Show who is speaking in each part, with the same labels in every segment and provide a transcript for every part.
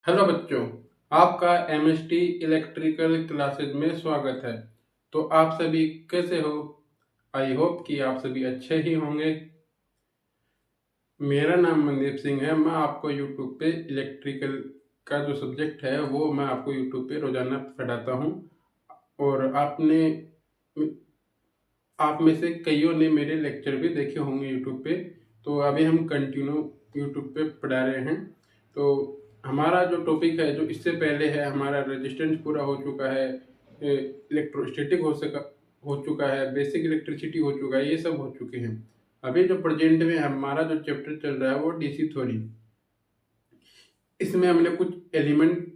Speaker 1: Hello बच्चों, आपका MST electrical classes में स्वागत है। तो आप सभी कैसे हो? आई होप कि आप सभी अच्छे ही होंगे। मेरा नाम मनदीप सिंह है। मैं आपको यूट्यूब पे इलेक्ट्रिकल का जो सब्जेक्ट है वो मैं आपको यूट्यूब पे रोजाना पढ़ाता हूँ। और आप में से कईयों ने मेरे लेक्चर भी देखे होंगे यूट्यूब पे। तो अभी हम कंटिन्यू यूट्यूब पे पढ़ा रहे हैं। तो हमारा जो टॉपिक है, जो इससे पहले है, हमारा रेजिस्टेंस पूरा हो चुका है, इलेक्ट्रोस्टैटिक हो चुका है, बेसिक इलेक्ट्रिसिटी हो चुका है, ये सब हो चुके हैं। अभी जो प्रेजेंट में हमारा जो चैप्टर चल रहा है वो डीसी थ्योरी। इसमें हमने कुछ एलिमेंट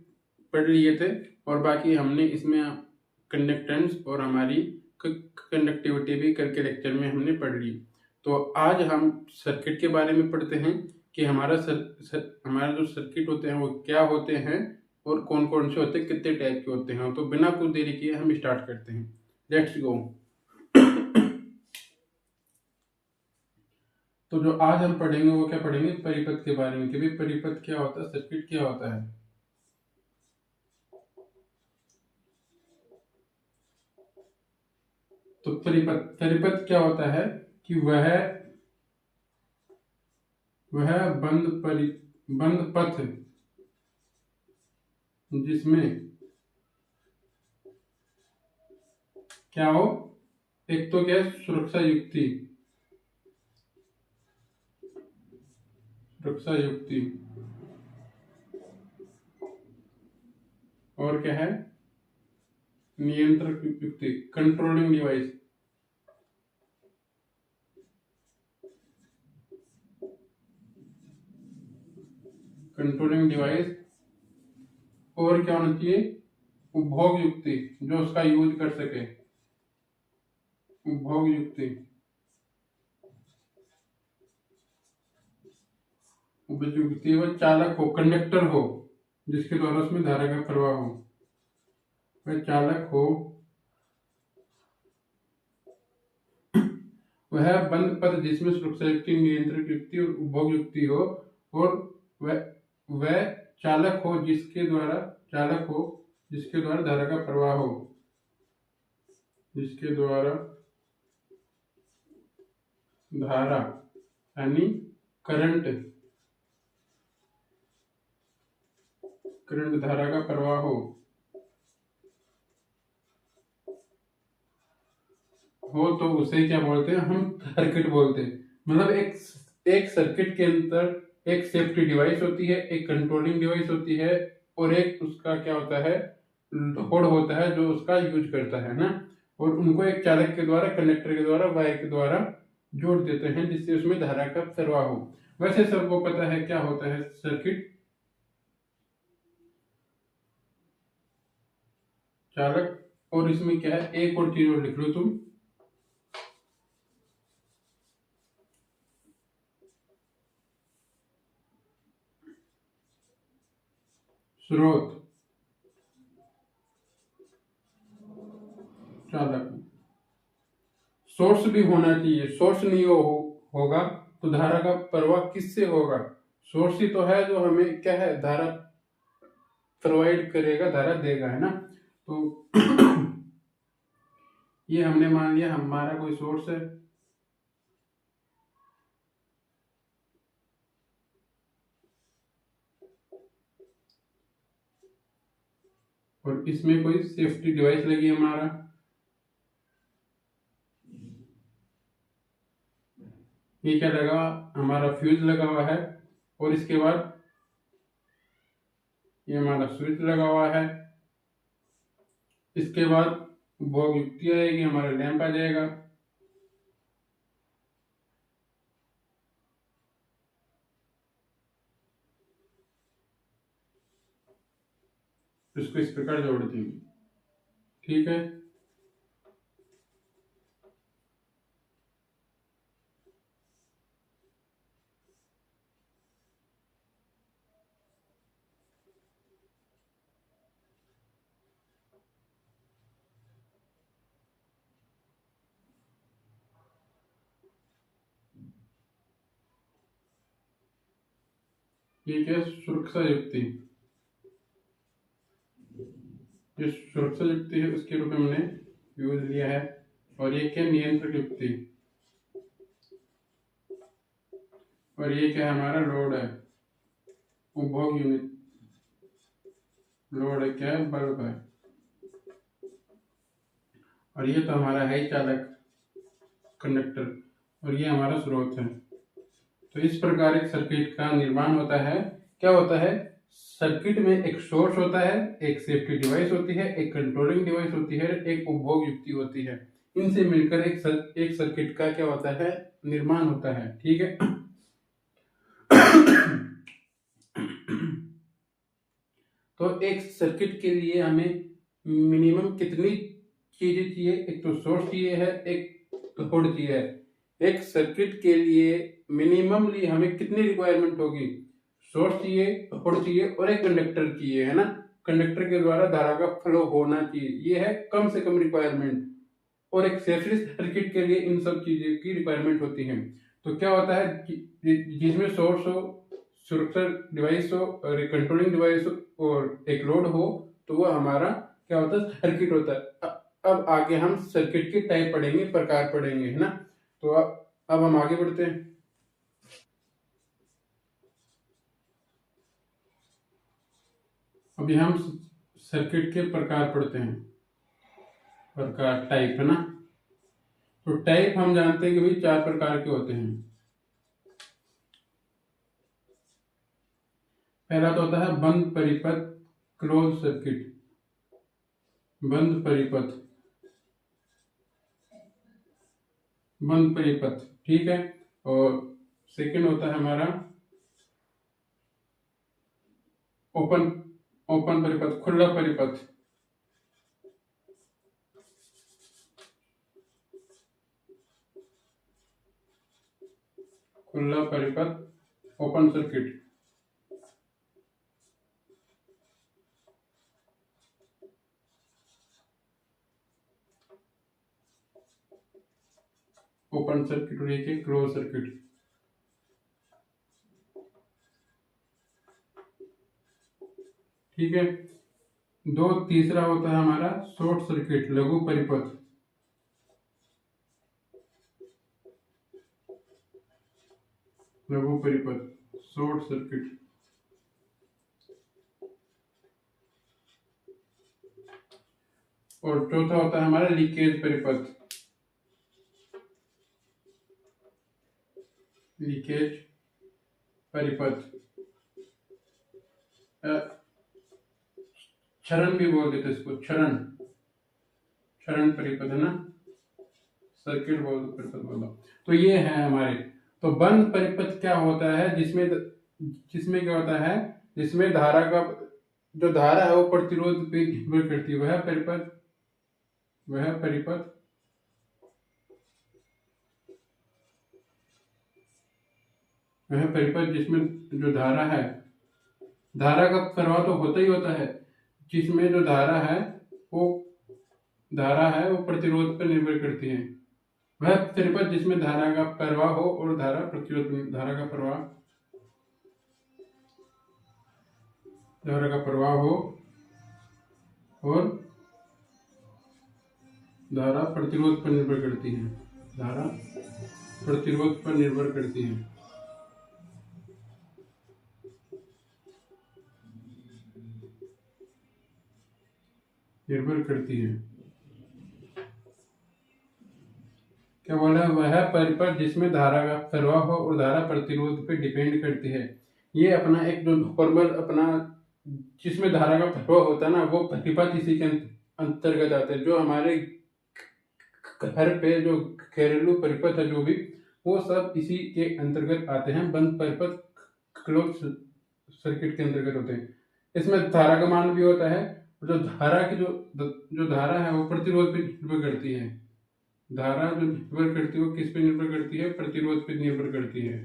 Speaker 1: पढ़ लिए थे और बाकी हमने इसमें कंडक्टेंस और हमारी कंडक्टिविटी भी करके लेक्चर में हमने पढ़ ली। तो आज हम सर्किट के बारे में पढ़ते हैं कि हमारा जो सर्किट होते हैं वो क्या होते हैं और कौन कौन से होते हैं, कितने टाइप के होते हैं। तो बिना कुछ देरी किए हम स्टार्ट करते हैं। Let's go. तो जो आज हम पढ़ेंगे वो क्या पढ़ेंगे? परिपथ के बारे में कि भाई परिपथ क्या होता है, सर्किट क्या होता है। तो परिपथ क्या होता है कि वह बंद पथ जिसमें क्या हो, एक तो क्या है सुरक्षा युक्ति, और क्या है नियंत्रक युक्ति, कंट्रोलिंग डिवाइस। और क्या होना चाहिए? उपभोग युक्ति, जो उसका यूज कर सके। उपभोग युक्ति, उपभोग युक्ति वह चालक हो, कंडक्टर हो, जिसके द्वारा उसमें धारा का प्रवाह हो। वह चालक हो, वह बंद पथ जिसमें सुरक्षा युक्ति, नियंत्रक युक्ति और उपभोग युक्ति हो। और वह चालक हो जिसके द्वारा धारा का प्रवाह हो, जिसके द्वारा धारा यानी करंट धारा का प्रवाह हो तो उसे क्या बोलते हैं? हम सर्किट बोलते हैं। मतलब एक सर्किट के अंदर एक सेफ्टी डिवाइस होती है, एक कंट्रोलिंग डिवाइस होती है, और एक उसका क्या होता है, लोड होता है जो उसका यूज करता है ना। और उनको एक चालक के द्वारा, कंडक्टर के द्वारा, वायर के द्वारा जोड़ देते हैं जिससे उसमें धारा का प्रवाह हो। वैसे सबको पता है क्या होता है सर्किट। चालक, और इसमें क्या है, एक और चीज और लिख लो तुम, स्रोत चालक। सोर्स भी होना चाहिए। सोर्स नहीं होगा तो धारा का प्रवाह किससे होगा? सोर्स ही तो है जो हमें क्या है, धारा प्रोवाइड करेगा, धारा देगा, है ना। तो ये हमने मान लिया हमारा कोई सोर्स है। और इसमें कोई सेफ्टी डिवाइस लगी हमारा। ये क्या लगा? हमारा फ्यूज लगा हुआ है। और इसके बाद ये हमारा स्विच लगा हुआ है। इसके बाद भोग युक्ति आएगी, हमारा लैंप आ जाएगा। इसको इस प्रकार जोड़ देंगे। ठीक है। ये क्या? सुरक्षा युक्ति। जो सुरक्षा युक्ति है उसके रूप में हमने यूज लिया है। और ये क्या नियंत्रक युक्ति, और ये क्या हमारा लोड है, उपभोग यूनिट, लोड है क्या है, बल्ब है। और ये तो हमारा है चालक, कंडक्टर, और ये हमारा स्रोत है। तो इस प्रकार एक सर्किट का निर्माण होता है। क्या होता है, सर्किट में एक सोर्स होता है, एक सेफ्टी डिवाइस होती है, एक कंट्रोलिंग डिवाइस होती है, एक उपभोग युक्ति होती है। इनसे मिलकर एक सर्किट का क्या होता है, निर्माण होता है। ठीक है। तो एक सर्किट के लिए हमें मिनिमम कितनी चीजें चाहिए, एक तो सोर्स चाहिए है, एक लोड चाहिए है। एक सर्किट के लिए मिनिममली हमें कितनी रिक्वायरमेंट होगी, सोर्स चाहिए, लोड चाहिए और एक कंडक्टर चाहिए, है ना। कंडक्टर के द्वारा धारा का फ्लो होना चाहिए, ये है कम से कम रिक्वायरमेंट। और एक सेफ्टी सर्किट के लिए इन सब चीजों की रिक्वायरमेंट होती है। तो क्या होता है, जिसमें सोर्स हो, सुरक्षा डिवाइस हो और एक कंट्रोलिंग डिवाइस हो और एक लोड हो, तो वो हमारा क्या होता है, सर्किट होता है। अब आगे हम सर्किट के टाइप पढ़ेंगे, प्रकार पढ़ेंगे, है ना। तो अब हम आगे बढ़ते हैं। अभी हम सर्किट के प्रकार पढ़ते हैं, प्रकार, टाइप, है ना। तो टाइप हम जानते हैं कि भाई 4 प्रकार के होते हैं। पहला तो होता है बंद परिपथ, क्लोज सर्किट, बंद परिपथ, बंद परिपथ, ठीक है। और सेकंड होता है हमारा ओपन, ओपन परिपथ, खुला परिपथ, खुला परिपथ, ओपन सर्किट। ओपन सर्किट और एक क्लोज सर्किट। ठीक है। दो, तीसरा होता है हमारा शॉर्ट सर्किट, लघु परिपथ, लघु परिपथ, शॉर्ट सर्किट। और चौथा होता है हमारा लीकेज परिपथ, लीकेज परिपथ, क्षरण भी बोल देते इसको, क्षरण, क्षरण परिपथ, है ना। सर्किट बोल, परिपथ बोलो। तो ये है हमारे। तो बंद परिपथ क्या होता है, जिसमें जिसमें क्या होता है, जिसमें धारा का, जो धारा है वो प्रतिरोध पे निर्भर करती है, वह परिपथ, वह परिपथ वह परिपथ जिसमें जो धारा है, धारा का प्रवाह तो होता ही होता है, जिसमें जो धारा है वो, धारा है वो प्रतिरोध पर निर्भर करती है। वह परिपथ जिसमें धारा का प्रवाह हो और धारा प्रतिरोध, धारा का प्रवाह, धारा का प्रवाह हो और धारा प्रतिरोध पर निर्भर करती है, धारा प्रतिरोध पर निर्भर करती है। निर्भर करती है। क्या बोला, वह परिपथ जिसमें धारा का प्रवाह हो और धारा प्रतिरोध पे डिपेंड करती है। ये अपना एक जो नॉर्मल अपना, जिसमें धारा का प्रवाह होता है ना, वो परिपथ इसी के अंतर्गत आते हैं। जो हमारे घर पे जो घरेलू परिपथ है जो भी, वो सब इसी के अंतर्गत आते हैं। बंद परिपथ, क्लोज सर्किट के अंतर्गत होते हैं। इसमें धारा का मान भी होता है, जो धारा की जो धारा है वो प्रतिरोध पे निर्भर करती है। धारा जो निर्भर करती है वो किस पे निर्भर करती है, प्रतिरोध पे निर्भर करती है।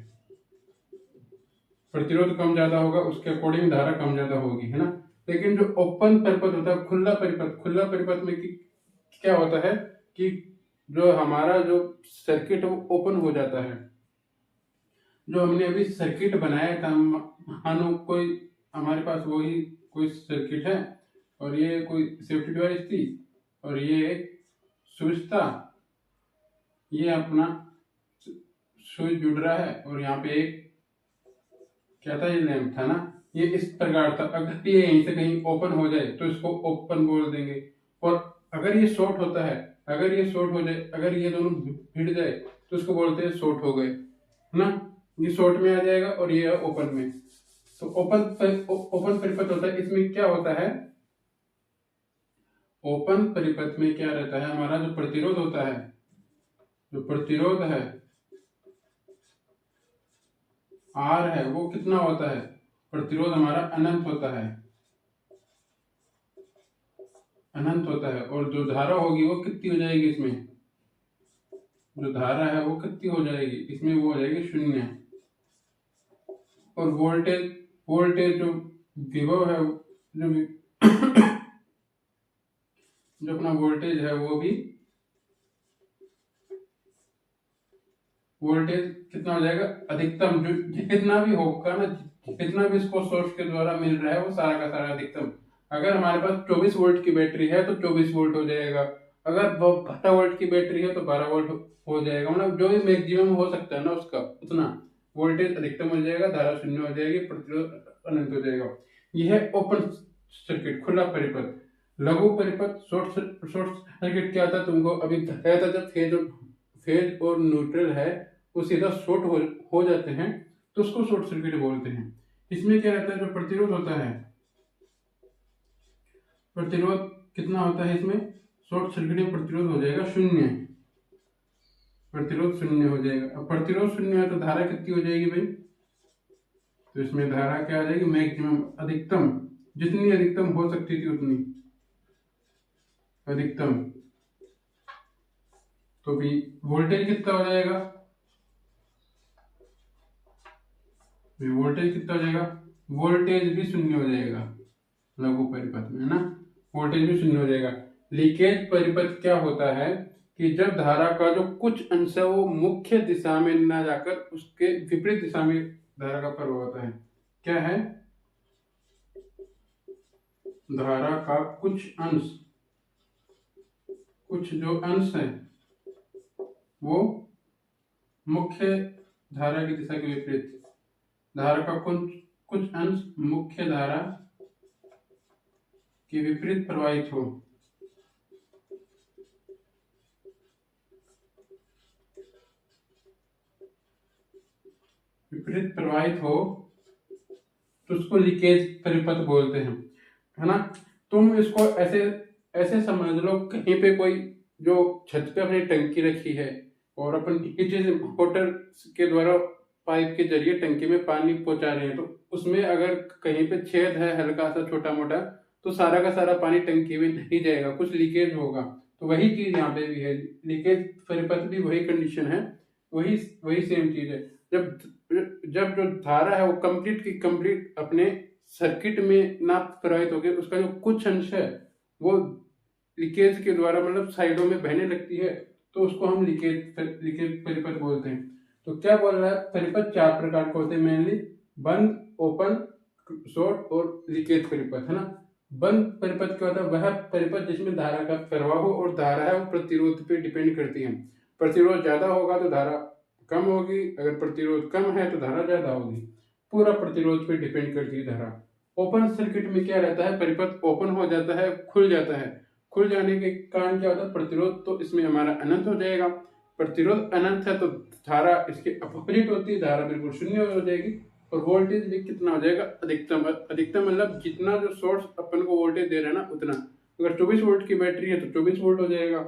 Speaker 1: प्रतिरोध कम ज्यादा होगा उसके अकॉर्डिंग धारा कम ज्यादा होगी, है ना। लेकिन जो ओपन परिपथ होता है, खुला परिपथ, खुला परिपथ में क्या होता है कि जो हमारा जो सर्किट है वो ओपन हो जाता है। जो हमने अभी सर्किट बनाया था, मानो कोई हमारे पास वही कोई सर्किट है, और ये कोई सेफ्टी डिवाइस थी, और ये एक स्विच था, ये अपना स्विच जुड़ रहा है, और यहाँ पे एक क्या था, ये लैंप था ना, ये इस प्रकार था। अगर ये यहीं से कहीं ओपन हो जाए तो इसको ओपन बोल देंगे, और अगर ये शॉर्ट होता है, अगर ये शॉर्ट हो जाए, अगर ये दोनों भिड़ जाए तो इसको बोलते हैं शॉर्ट हो गए, है ना। ये शॉर्ट में आ जाएगा और ये ओपन में। तो ओपन परिपथ होता है, इसमें क्या होता है, ओपन परिपथ में क्या रहता है, हमारा जो प्रतिरोध होता है, जो प्रतिरोध है आर है, वो कितना होता है, प्रतिरोध हमारा अनंत होता है, अनंत होता है। और जो धारा होगी वो कितनी हो जाएगी, इसमें जो धारा है वो कितनी हो जाएगी, इसमें वो हो जाएगी 0। और वोल्टेज, वोल्टेज जो विभव है, जो जो अपना वोल्टेज है, वो भी वोल्टेज कितना हो जाएगा, अधिकतम जो जितना भी होगा ना, जितना भी इसको सोर्स के द्वारा मिल रहा है वो सारा का सारा अधिकतम। अगर हमारे पास 24 वोल्ट की बैटरी है तो 24 वोल्ट हो जाएगा, अगर 12 वोल्ट की बैटरी है तो 12 वोल्ट हो जाएगा, मतलब जो भी मैक्सिमम हो सकता है ना उसका उतना वोल्टेज अधिकतम हो जाएगा, धारा 0 हो जाएगी, प्रतिरोध अनंत हो जाएगा। यह है ओपन सर्किट, खुला परिपथ। लघु परिपथ, शॉर्ट सर्किट क्या था, तुमको अभी बताया था, जब फेज और न्यूट्रल है वो सीधा शॉर्ट हो जाते हैं तो उसको शॉर्ट सर्किट बोलते हैं। इसमें क्या रहता है, जो प्रतिरोध होता है, प्रतिरोध कितना होता है इसमें, शॉर्ट सर्किट में प्रतिरोध हो जाएगा 0, प्रतिरोध 0 हो जाएगा। अब प्रतिरोध 0 है तो धारा कितनी हो जाएगी भाई, तो इसमें धारा क्या आ जाएगी, मैक्सिमम, अधिकतम, जितनी अधिकतम हो सकती थी उतनी अधिकतम। तो भी वोल्टेज कितना हो जाएगा, वोल्टेज कितना हो जाएगा, वोल्टेज भी 0 हो जाएगा लघु परिपथ में, है ना, वोल्टेज भी 0 हो जाएगा। लीकेज परिपथ क्या होता है कि जब धारा का जो कुछ अंश है वो मुख्य दिशा में ना जाकर उसके विपरीत दिशा में धारा का प्रवाह होता है। क्या है, धारा का कुछ अंश, कुछ जो अंश है वो मुख्य धारा की दिशा के विपरीत, धारा का कुछ अंश मुख्य धारा के विपरीत प्रवाहित हो, विपरीत प्रवाहित हो तो उसको लीकेज परिपथ बोलते हैं, है ना। तुम इसको ऐसे ऐसे समझ लो, कहीं पे कोई जो छत पे अपनी टंकी रखी है और अपन नीचे से मोटर के द्वारा पाइप के जरिए टंकी में पानी पहुंचा रहे हैं, तो उसमें अगर कहीं पे छेद है हल्का सा छोटा मोटा, तो सारा का सारा पानी टंकी में नहीं जाएगा, कुछ लीकेज होगा। तो वही चीज यहाँ पे भी है, लीकेज परिपथ भी वही कंडीशन है, वही वही सेम चीज है। जब जब जो धारा है वो कंप्लीट की कंप्लीट अपने सर्किट में ना प्रवाहित होकर उसका जो कुछ अंश है वो लीकेज के द्वारा मतलब साइडों में बहने लगती है, तो उसको हम लीकेज परिपथ बोलते हैं। तो क्या बोल रहा है, परिपथ 4 प्रकार के होते हैं मेनली, बंद, ओपन, शॉर्ट और लीकेज परिपथ, है ना। बंद परिपथ क्या होता है, वह परिपथ जिसमें धारा का प्रवाह हो और धारा है वो प्रतिरोध पे डिपेंड करती है। प्रतिरोध ज्यादा होगा तो धारा कम होगी, अगर प्रतिरोध कम है तो धारा ज्यादा होगी, पूरा प्रतिरोध पे डिपेंड करती है धारा। ओपन सर्किट में क्या रहता है, परिपथ ओपन हो जाता है, खुल जाता है, खुल जाने के कारण क्या होता है, प्रतिरोध तो इसमें हमारा अनंत हो जाएगा। प्रतिरोध अनंत है तो धारा इसके अपोजिट होती है, धारा बिल्कुल 0 हो जाएगी, और वोल्टेज भी कितना हो जाएगा, अधिकतम। अधिकतम मतलब जितना जो सोर्स अपन को वोल्टेज दे रहा है ना उतना। अगर 24 वोल्ट की बैटरी है तो 24 वोल्ट हो जाएगा,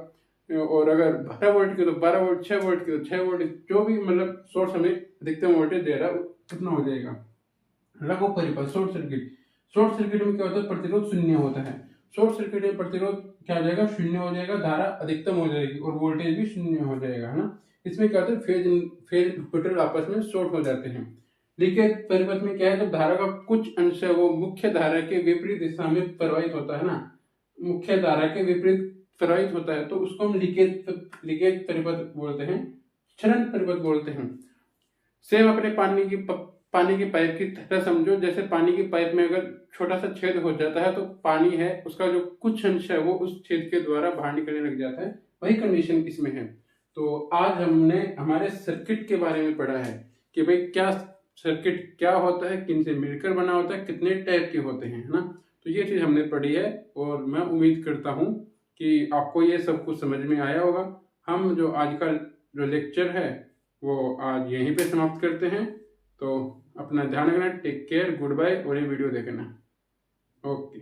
Speaker 1: और अगर 12 वोल्ट की तो 12 वोल्ट, 6 वोल्ट की तो 6 वोल्ट, जो भी मतलब सोर्स हमें अधिकतम वोल्टेज दे रहा है कितना हो जाएगा। लघु परिपथ, शॉर्ट सर्किट, शॉर्ट सर्किट में क्या होता है, प्रतिरोध 0 होता है। शॉर्ट सर्किट में प्रतिरोध क्या हो जाएगा, 0 हो जाएगा, धारा अधिकतम हो जाएगी और वोल्टेज भी 0 हो जाएगा, है ना। इसमें क्या होता है, फेज न्यूट्रल आपस में शॉर्ट हो जाते हैं। लीकेज परिपथ में क्या है, जब धारा का कुछ अंश है वो मुख्य धारा के विपरीत दिशा में प्रवाहित होता है ना, मुख्य धारा के विपरीत प्रवाहित होता है तो उसको हम लीकेज परिपथ बोलते हैं, क्षरण परिपथ बोलते हैं। सेम अपने पानी की पानी की पाइप की तरह समझो। जैसे पानी की पाइप में अगर छोटा सा छेद हो जाता है तो पानी है उसका जो कुछ अंश है वो उस छेद के द्वारा बाहर निकलने लग जाता है, वही कंडीशन इसमें है। तो आज हमने हमारे सर्किट के बारे में पढ़ा है कि भाई क्या सर्किट क्या होता है, किन से मिलकर बना होता है, कितने टाइप के होते हैं, है ना। तो ये चीज हमने पढ़ी है और मैं उम्मीद करता हूँ कि आपको ये सब कुछ समझ में आया होगा। हम जो आज का जो लेक्चर है वो आज यहीं पे समाप्त करते हैं। तो अपना ध्यान रखना, टेक केयर, गुड बाय, और ये वीडियो देखना। ओके।